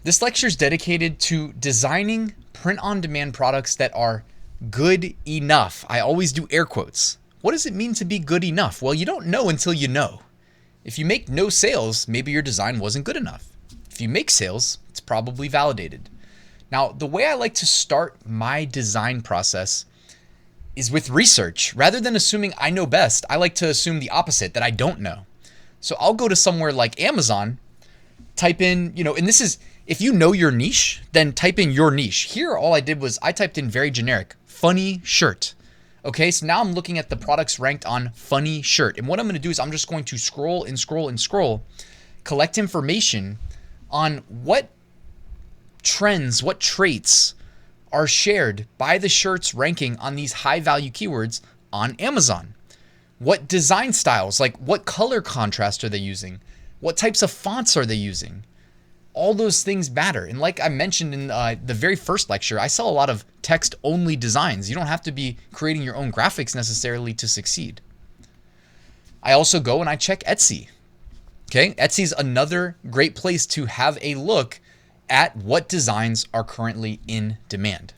This lecture is dedicated to designing print-on-demand products that are good enough. I always do air quotes. What does it mean to be good enough? Well, you don't know until you know. If you make no sales, maybe your design wasn't good enough. If you make sales, it's probably validated. Now, the way I like to start my design process is with research. Rather than assuming I know best, I like to assume the opposite, that I don't know. So I'll go to somewhere like Amazon, type in, and this is, if you know your niche, then type in your niche. Here, all I did was I typed in very generic, funny shirt. Okay, so now I'm looking at the products ranked on funny shirt. And what I'm going to do is I'm just going to scroll and scroll and scroll, collect information on what trends, what traits are shared by the shirts ranking on these high value keywords on Amazon. What design styles, like what color contrast are they using? What types of fonts are they using? All those things matter. And like I mentioned in the very first lecture, I sell a lot of text-only designs. You don't have to be creating your own graphics necessarily to succeed. I also go and I check Etsy. Okay, Etsy is another great place to have a look at what designs are currently in demand.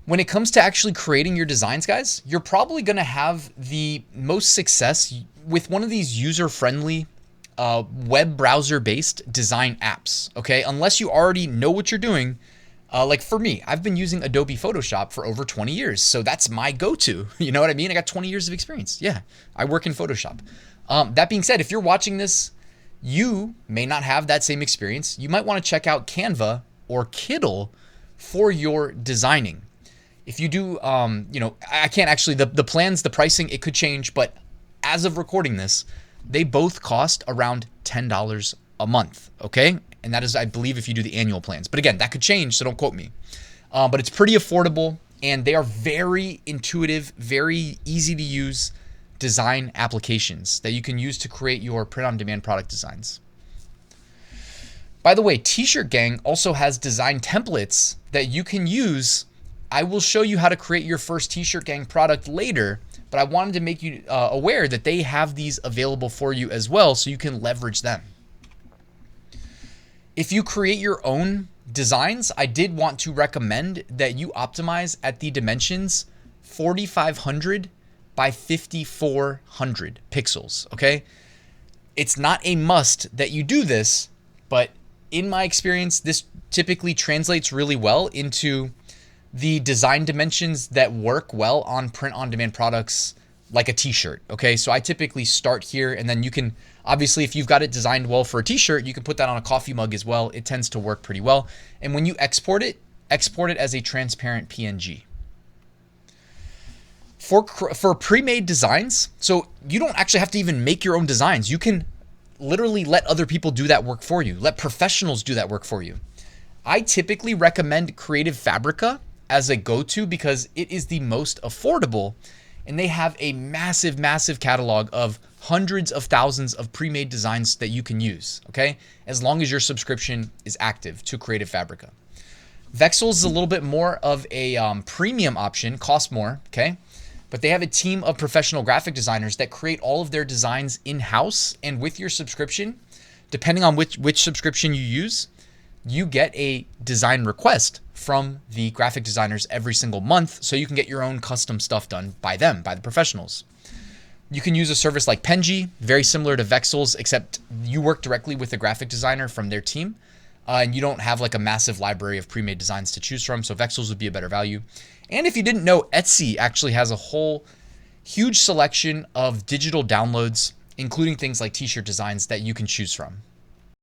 When it comes to actually creating your designs, guys, you're probably going to have the most success with one of these user-friendly web browser-based design apps, okay? Unless you already know what you're doing. Like for me, I've been using Adobe Photoshop for over 20 years, so that's my go-to. You know what I mean? I got 20 years of experience. Yeah, I work in Photoshop. That being said, if you're watching this, you may not have that same experience. You might want to check out Canva or Kittl for your designing. If you do, I can't actually, the plans, the pricing, it could change, but as of recording this, they both cost around $10 a month, okay? And that is, I believe, if you do the annual plans. But again, that could change, so don't quote me. But it's pretty affordable, and they are very intuitive, very easy to use design applications that you can use to create your print-on-demand product designs. By the way, Tshirtgang also has design templates that you can use. I will show you how to create your first Tshirtgang product later, but I wanted to make you aware that they have these available for you as well, so you can leverage them. If you create your own designs, I did want to recommend that you optimize at the dimensions 4500 by 5400 pixels, okay? It's not a must that you do this, but in my experience, this typically translates really well into the design dimensions that work well on print-on-demand products like a t-shirt, okay? So I typically start here, and then you can, obviously, if you've got it designed well for a t-shirt, you can put that on a coffee mug as well. It tends to work pretty well. And when you export it as a transparent PNG. For pre-made designs, so you don't actually have to even make your own designs. You can literally let other people do that work for you. Let professionals do that work for you. I typically recommend Creative Fabrica as a go-to because it is the most affordable, and they have a massive, massive catalog of hundreds of thousands of pre-made designs that you can use, okay? As long as your subscription is active to Creative Fabrica. Vexels is a little bit more of a premium option, costs more, okay? But they have a team of professional graphic designers that create all of their designs in-house, and with your subscription, depending on which subscription you use, you get a design request from the graphic designers every single month, so you can get your own custom stuff done by them, by the professionals. You can use a service like Penji, very similar to Vexels, except you work directly with a graphic designer from their team, and you don't have like a massive library of pre-made designs to choose from, so Vexels would be a better value. And if you didn't know, Etsy actually has a whole huge selection of digital downloads, including things like t-shirt designs that you can choose from.